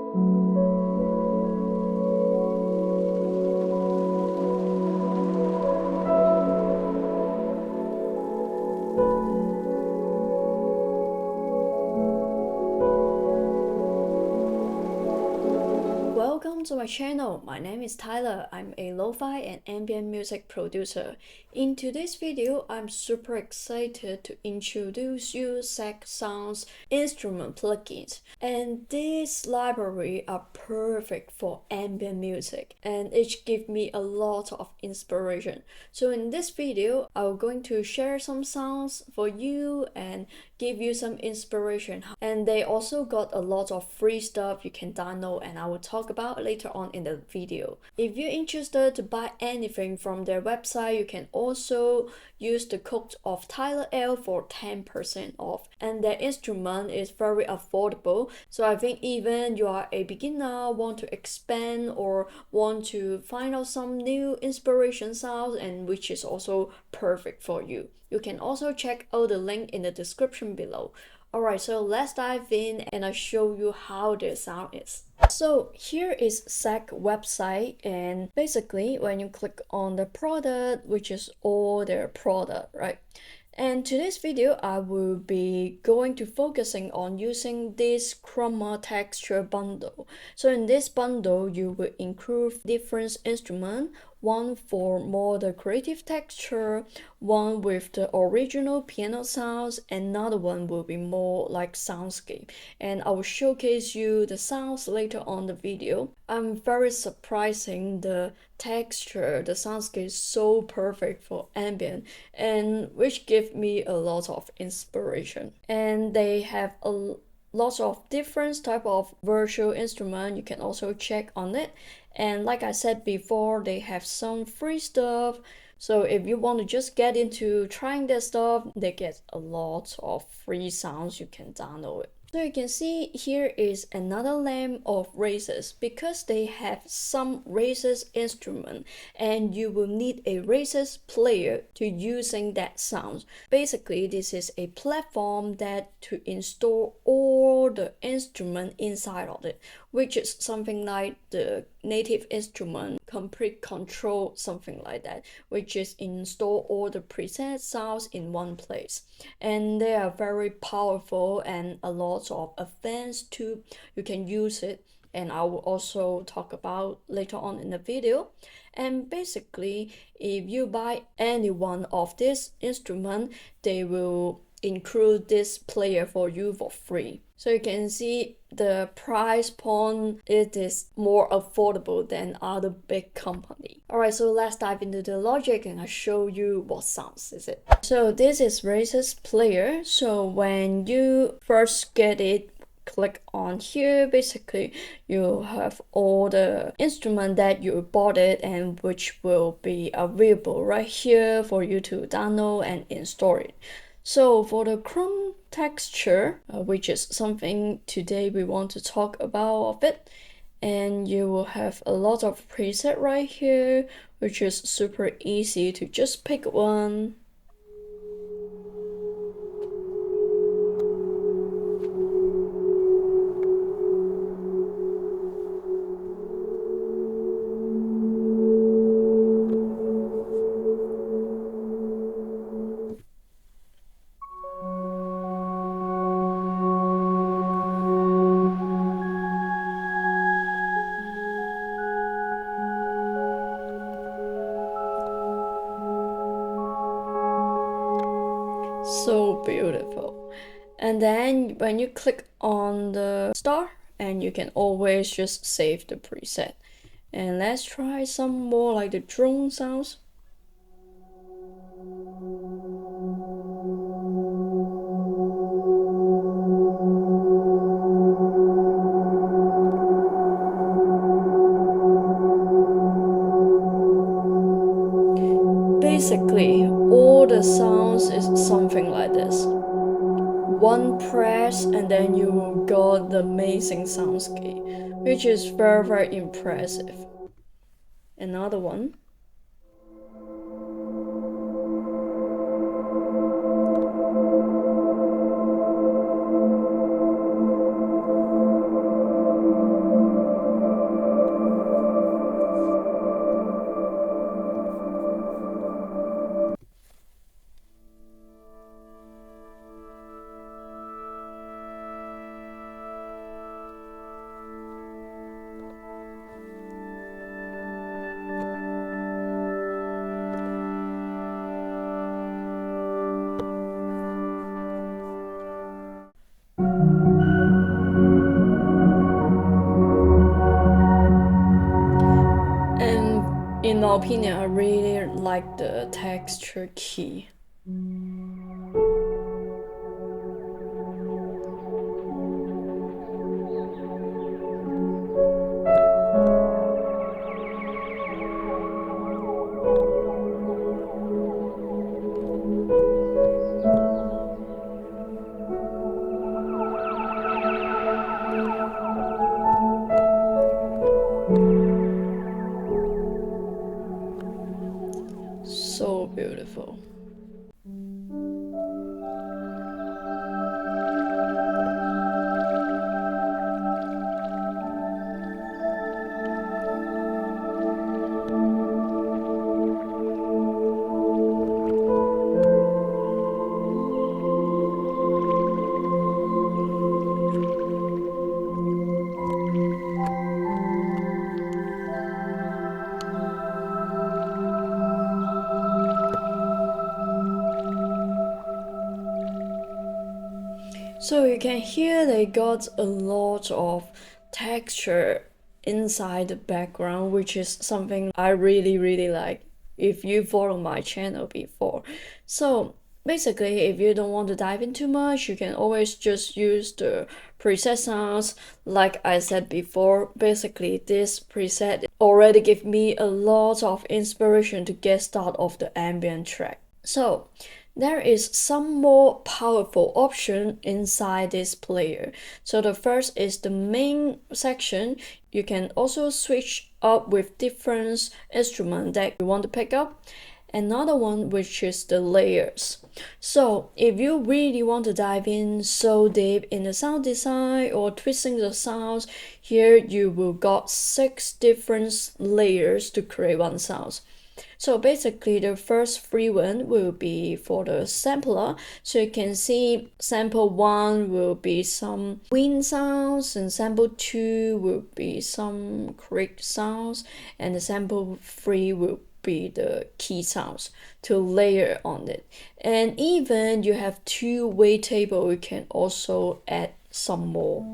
Welcome to my channel. My name is Tyler. I'm a lo-fi and ambient music producer. In today's video, I'm super excited to introduce you Zach Sounds instrument plugins. And this library are perfect for ambient music and each give me a lot of inspiration. So in this video, I'm going to share some sounds for you and give you some inspiration. And they also got a lot of free stuff you can download and I will talk about later on in the video. If you're interested to buy anything from their website, you can also use the code of Tyler.l for 10% off. And their instrument is very affordable. So I think even you are a beginner, want to expand or want to find out some new inspiration sounds, and which is also perfect for you. You can also check out the link in the description below. Alright, so let's dive in and I'll show you how the sound is. So here is Zach website, and basically when you click on the product, which is all their product, right? And today's video, I will be going to focusing on using this Chroma texture bundle. So in this bundle, you will include different instruments, one for more the creative texture, one with the original piano sounds, another one will be more like soundscape. And I will showcase you the sounds later on the video. I'm very surprising the texture, the soundscape is so perfect for ambient, and which give me a lot of inspiration. And they have a lots of different type of virtual instrument. You can also check on it. And like I said before, they have some free stuff. So if you want to just get into trying their stuff, they get a lot of free sounds you can download it. So you can see here is another lamp of Raizes, because they have some Raizes instrument and you will need a Raizes player to using that sound. Basically, this is a platform that to install all the instrument inside of it, which is something like the native instrument complete control, something like that, which is install all the preset sounds in one place. And they are very powerful and a lot of advanced too. You can use it, and I will also talk about later on in the video. And basically, if you buy any one of this instrument, they will include this player for you for free. So you can see the price point, it is more affordable than other big company. Alright, so let's dive into the logic and I'll show you what sounds is it. So this is Raizes player. So when you first get it, click on here, basically you have all the instrument that you bought it and which will be available right here for you to download and install it. So for the Chrome texture, which is something today we want to talk about of it, and you will have a lot of preset right here, which is super easy to just pick one. So beautiful. And then when you click on the star, and you can always just save the preset. And let's try some more like the drone sounds. Basically, all the sounds is something like this. One press and then you got the amazing soundscape, which is very impressive. Another one. opinion, I really like the texture key. So beautiful. So you can hear they got a lot of texture inside the background, which is something I really like if you follow my channel before. So basically, if you don't want to dive in too much, you can always just use the preset sounds. Like I said before, basically this preset already give me a lot of inspiration to get started of the ambient track. So there is some more powerful option inside this player. So the first is the main section. You can also switch up with different instruments that you want to pick up. Another one, which is the layers. So if you really want to dive in so deep in the sound design or twisting the sounds, here you will got 6 different layers to create one sound. So basically the first 3 one will be for the sampler. So you can see sample 1 will be some wind sounds, and sample 2 will be some creek sounds, and the sample 3 will be the key sounds to layer on it. And even you have 2 wavetable, you can also add some more.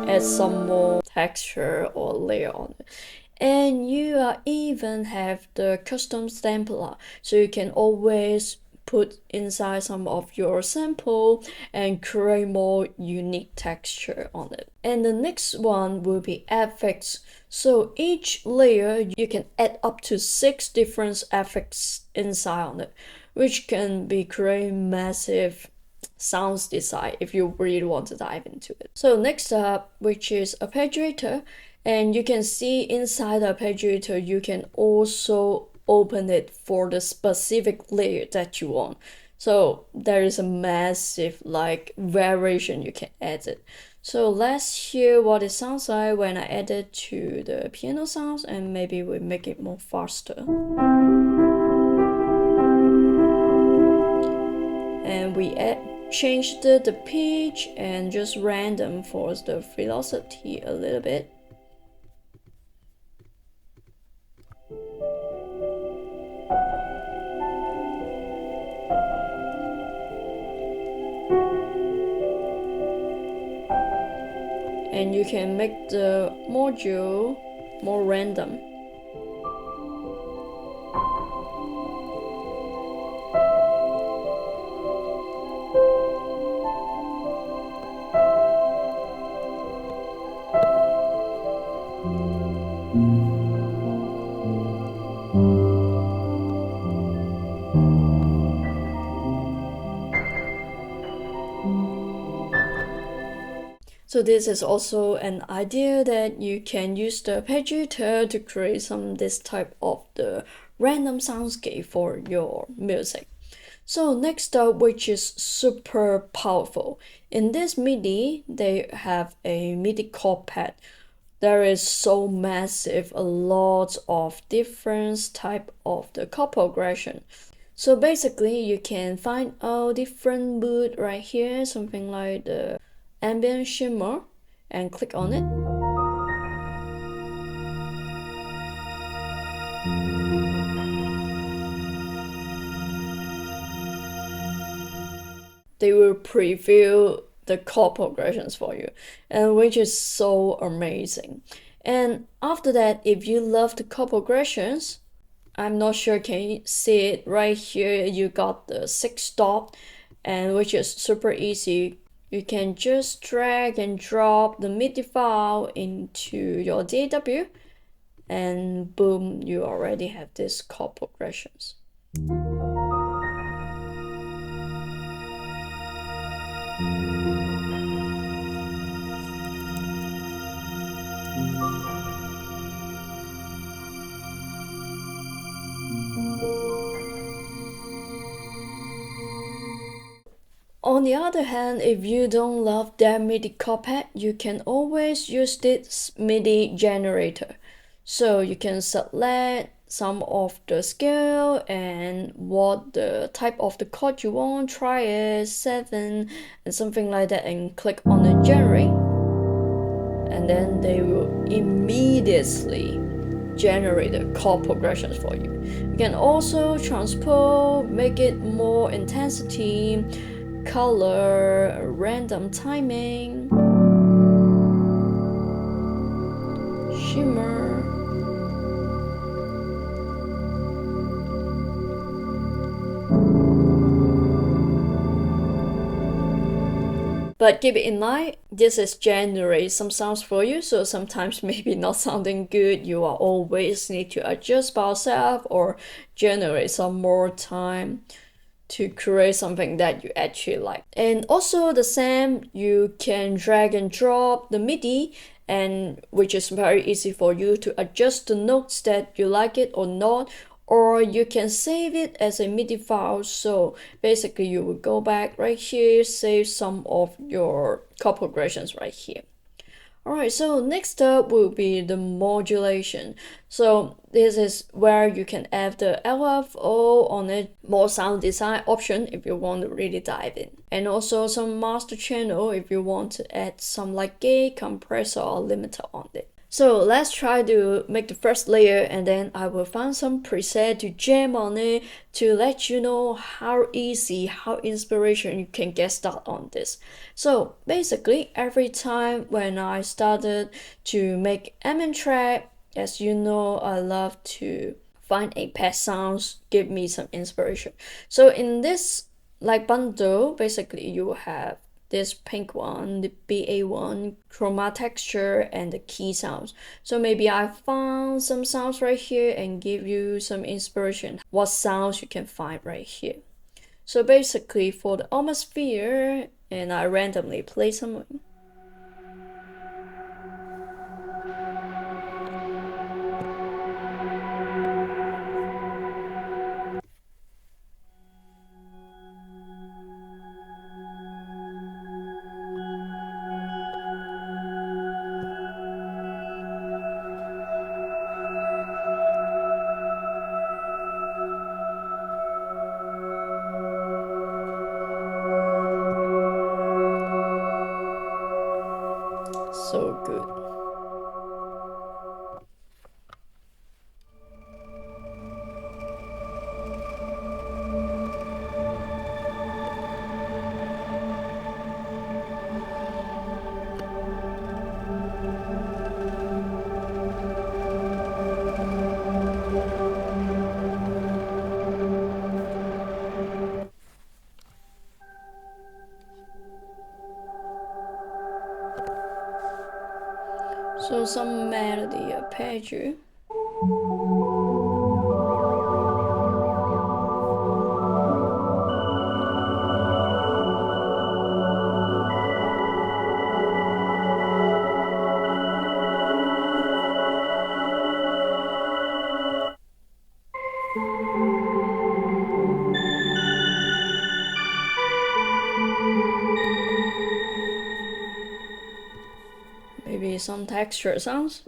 Add some more texture or layer on it. And you even have the custom sampler, so you can always put inside some of your sample and create more unique texture on it. And the next one will be effects. So each layer you can add up to 6 different effects inside on it, which can be create massive sounds design if you really want to dive into it. So next up, which is arpeggiator, and you can see inside the arpeggiator you can also open it for the specific layer that you want. So there is a massive variation you can add it. So let's hear what it sounds like when I add it to the piano sounds, and maybe we make it more faster. And we change the pitch and just random force the velocity a little bit. And you can make the module more random. So this is also an idea that you can use the arpeggiator to create this type of the random soundscape for your music. So next up, which is super powerful. In this MIDI, they have a MIDI chord pad. There is so massive, a lot of different type of the chord progression. So basically, you can find a different mood right here, something like the ambient shimmer, and click on it. They will preview the chord progressions for you, and which is so amazing. And after that, if you love the color progressions, I'm not sure, can you see it right here? You got the 6 dot, and which is super easy. You can just drag and drop the MIDI file into your DAW, and boom, you already have this chord progressions. On the other hand, if you don't love that MIDI chord pad, you can always use this MIDI generator. So you can select some of the scale and what the type of the chord you want, try it, 7 and something like that, and click on the generate, and then they will immediately generate the chord progressions for you. You can also transpose, make it more intensity, color, random timing, shimmer. But keep it in mind, this is generate some sounds for you, so sometimes maybe not sounding good, you are always need to adjust by yourself or generate some more time to create something that you actually like. And also the same, you can drag and drop the MIDI, and which is very easy for you to adjust the notes that you like it or not, or you can save it as a MIDI file. So basically you will go back right here, save some of your chord progressions right here. Alright, so next up will be the modulation. So this is where you can add the LFO on it, more sound design option if you want to really dive in. And also some master channel if you want to add some like gate, compressor or limiter on it. So let's try to make the first layer, and then I will find some preset to jam on it to let you know how easy, how inspiration you can get started on this. So basically every time when I started to make ambient track, as you know, I love to find a pet sounds, give me some inspiration. So in this like bundle, basically you have this pink one, the BA1, chroma texture, and the key sounds. So maybe I found some sounds right here and give you some inspiration what sounds you can find right here. So basically for the atmosphere, and I randomly play some. So good. So some melody arpeggio. Maybe some texture sounds.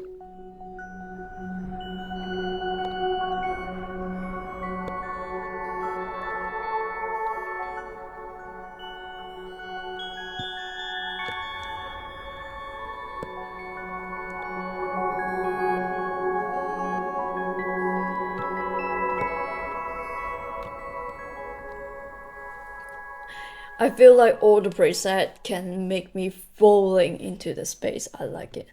I feel like all the preset can make me falling into the space. I like it.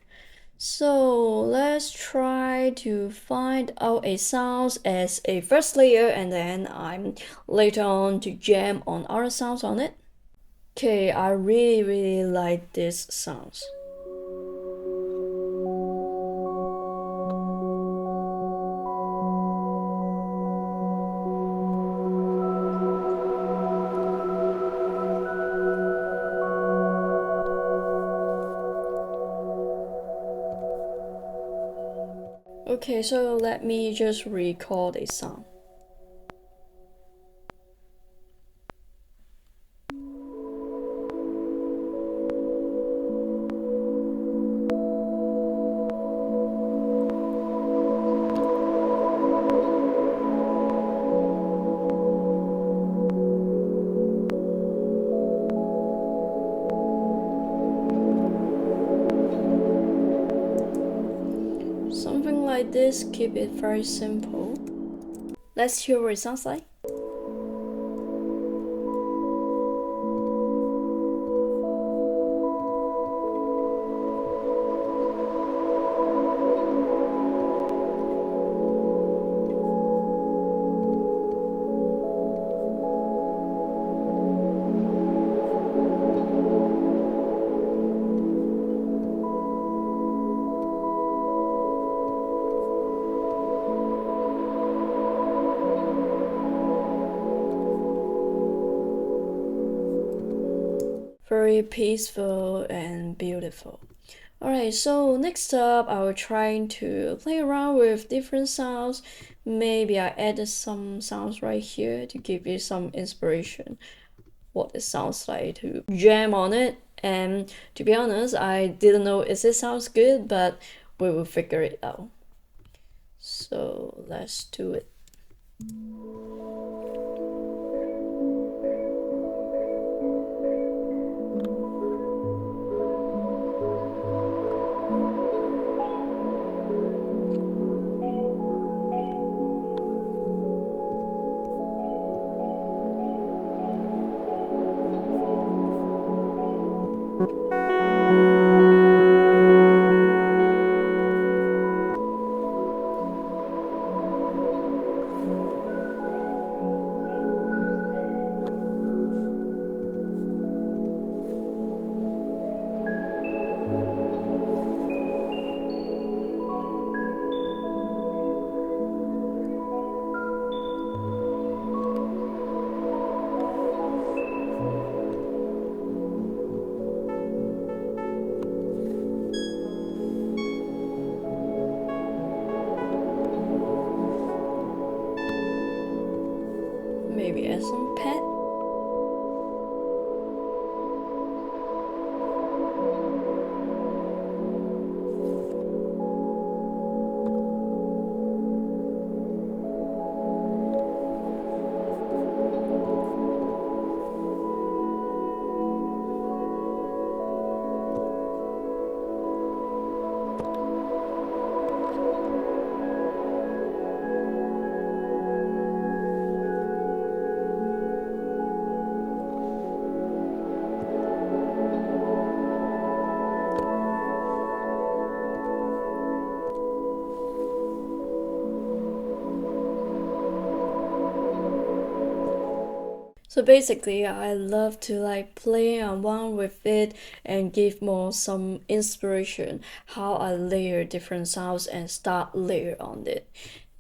So let's try to find out a sounds as a first layer, and then I'm later on to jam on other sounds on it. Okay, I really like this sounds. Okay, so let me just record a sound. Something like this, keep it very simple. Let's hear what it sounds like. Very peaceful and beautiful. Alright, so next up I will try to play around with different sounds. Maybe I added some sounds right here to give you some inspiration what it sounds like to jam on it. And to be honest, I didn't know if it sounds good, but we will figure it out. So let's do it. Maybe add some pet. So basically, I love to like play around with it and give more some inspiration how I layer different sounds and start layer on it.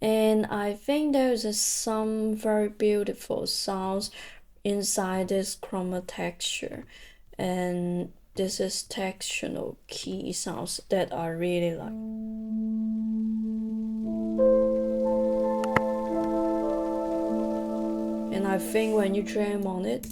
And I think there's some very beautiful sounds inside this chroma texture, and this is textural key sounds that I really like. And I think when you jam on it,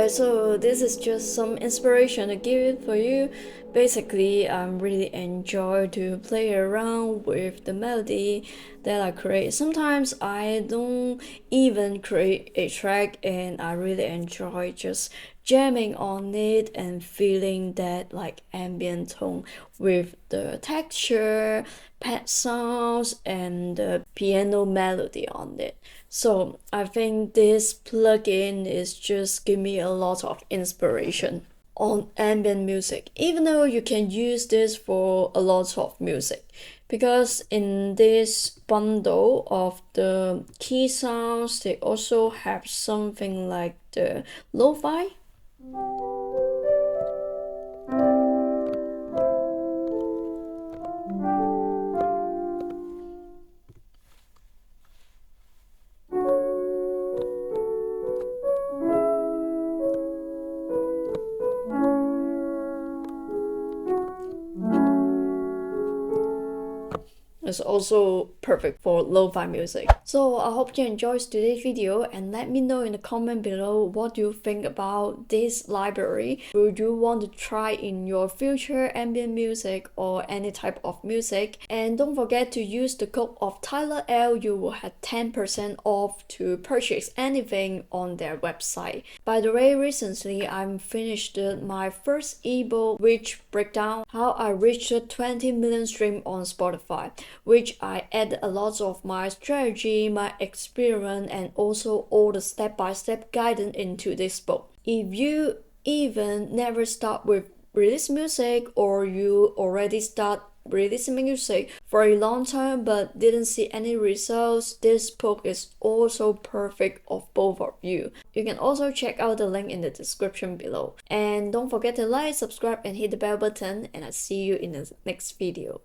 Alright, so this is just some inspiration to give it for you. Basically, I really enjoy to play around with the melody that I create. Sometimes I don't even create a track and I really enjoy just jamming on it and feeling that like ambient tone with the texture, pad sounds and the piano melody on it. So I think this plugin is just give me a lot of inspiration on ambient music, even though you can use this for a lot of music, because in this bundle of the key sounds they also have something like the lo-fi. It's also perfect for lo-fi music. So I hope you enjoyed today's video and let me know in the comment below what you think about this library. Would you want to try in your future ambient music or any type of music? And don't forget to use the code of Tyler.l. You will have 10% off to purchase anything on their website. By the way, recently I finished my first ebook which breaks down how I reached 20 million streams on Spotify, which I add a lot of my strategy, my experience, and also all the step-by-step guidance into this book. If you even never start with release music or you already start releasing music for a long time but didn't see any results, this book is also perfect of both of you. You can also check out the link in the description below. And don't forget to like, subscribe and hit the bell button, and I'll see you in the next video.